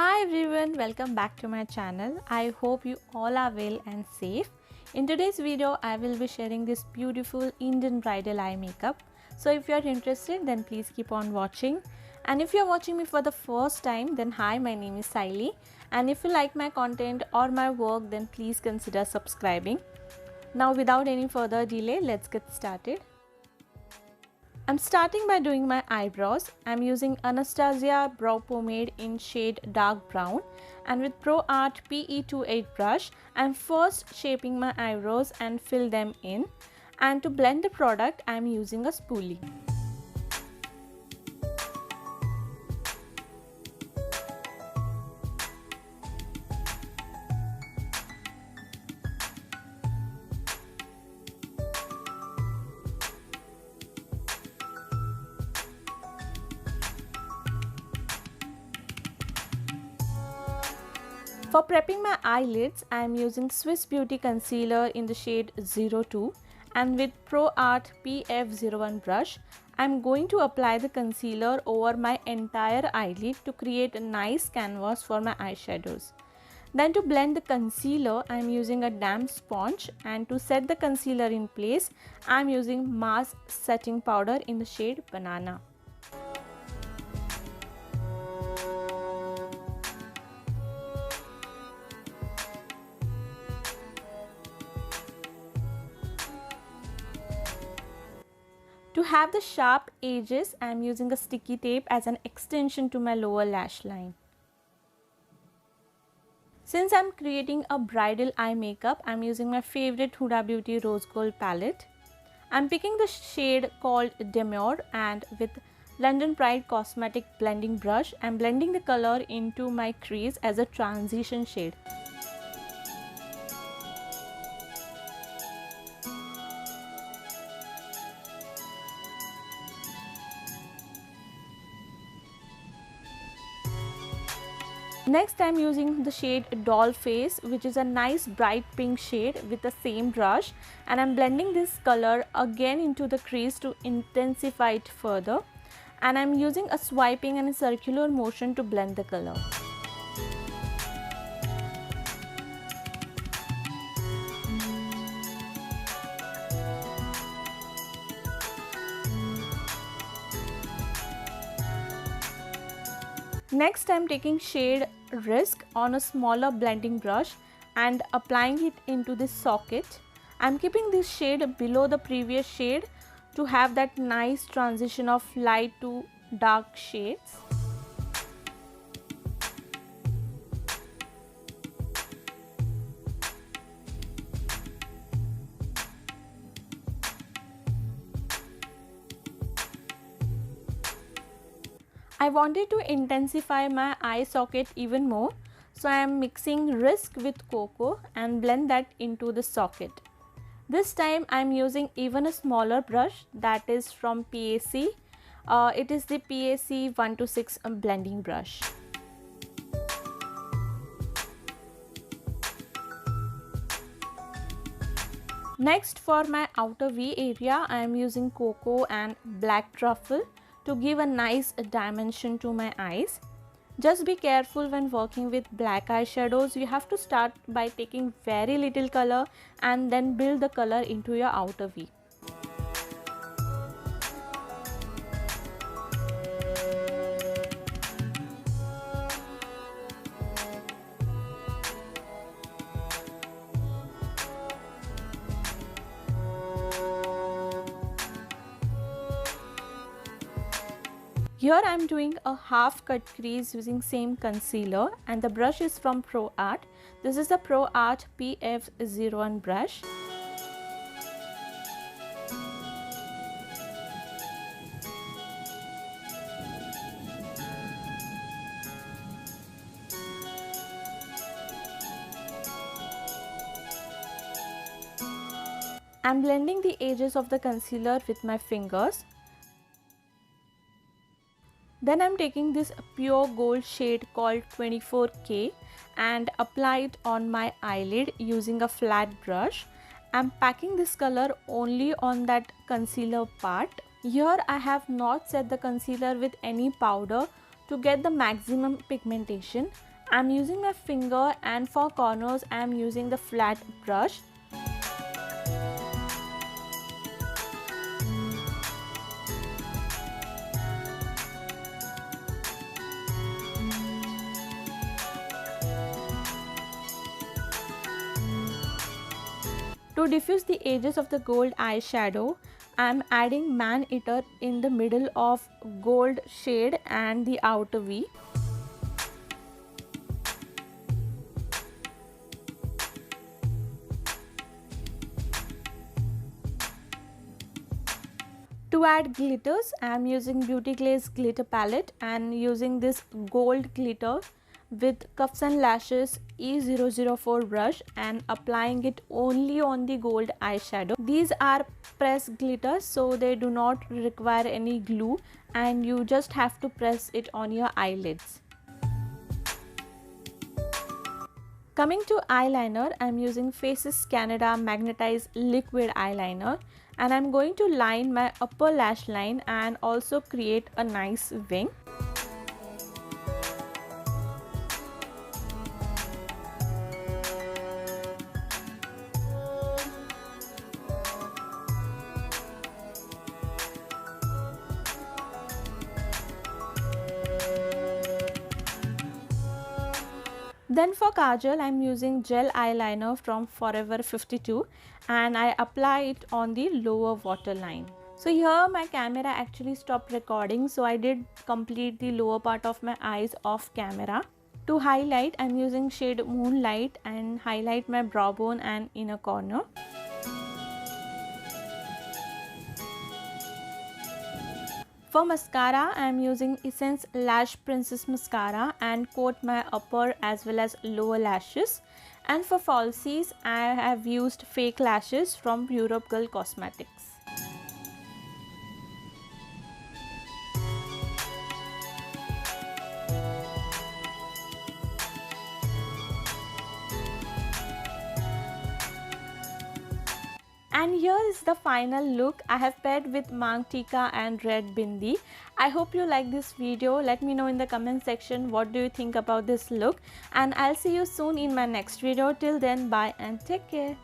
Hi everyone, welcome back to my channel. I hope you all are well and safe. In today's video, I will be sharing this beautiful Indian bridal eye makeup. So if you are interested, then please keep on watching. And if you are watching me for the first time, then hi, my name is Sayali. And if you like my content or my work, then please consider subscribing. Now without any further delay, let's get started. I'm starting by doing my eyebrows. I'm using Anastasia brow pomade in shade dark brown, and with Pro Art PE28 brush, I'm first shaping my eyebrows and fill them in, and to blend the product I'm using a spoolie. For prepping my eyelids, I am using Swiss Beauty Concealer in the shade 02, and with Pro Art PF01 brush, I am going to apply the concealer over my entire eyelid to create a nice canvas for my eyeshadows. Then to blend the concealer, I am using a damp sponge, and to set the concealer in place, I am using Mars setting powder in the shade Banana. To have the sharp edges, I am using a sticky tape as an extension to my lower lash line. Since I am creating a bridal eye makeup, I am using my favorite Huda Beauty Rose Gold palette. I am picking the shade called Demure, and with London Pride Cosmetic blending brush, I am blending the color into my crease as a transition shade. Next, I am using the shade Doll Face, which is a nice bright pink shade, with the same brush, and I am blending this color again into the crease to intensify it further, and I am using a swiping and a circular motion to blend the color. Next, I am taking shade Risk on a smaller blending brush and applying it into this socket. I am keeping this shade below the previous shade to have that nice transition of light to dark shades. I wanted to intensify my eye socket even more, so I am mixing Risk with Cocoa and blend that into the socket. This time I am using even a smaller brush, that is from PAC. It is the PAC 126 blending brush. Next, for my outer V area, I am using Cocoa and Black Truffle to give a nice dimension to my eyes. Just be careful when working with black eyeshadows. You have to start by taking very little color and then build the color into your outer V. Here I am doing a half cut crease using same concealer, and the brush is from Pro Art. This is the Pro Art PF01 brush. I am blending the edges of the concealer with my fingers. Then I am taking this pure gold shade called 24K and apply it on my eyelid using a flat brush. I am packing this color only on that concealer part. Here I have not set the concealer with any powder to get the maximum pigmentation, I'm using my finger, and for corners I'm using the flat brush. To diffuse the edges of the gold eyeshadow, I am adding Magneteyes in the middle of gold shade and the outer V. To add glitters, I am using Beauty Glaze glitter palette and using this gold glitter with Cuffs and Lashes E004 brush and applying it only on the gold eyeshadow. These are press glitters, so they do not require any glue and you just have to press it on your eyelids. Coming to eyeliner, I am using Faces Canada Magneteyes liquid eyeliner and I am going to line my upper lash line and also create a nice wing. Then for kajal, I am using gel eyeliner from Forever 52 and I apply it on the lower waterline. So here my camera actually stopped recording, so I did complete the lower part of my eyes off camera. To highlight, I am using shade Moonlight and highlight my brow bone and inner corner. For mascara, I am using Essence Lash Princess Mascara and coat my upper as well as lower lashes. And for falsies, I have used fake lashes from Europe Girl Cosmetics. And here is the final look. I have paired with Magneteyes and red bindi. I hope you like this video. Let me know in the comment section what do you think about this look. And I'll see you soon in my next video. Till then, bye and take care.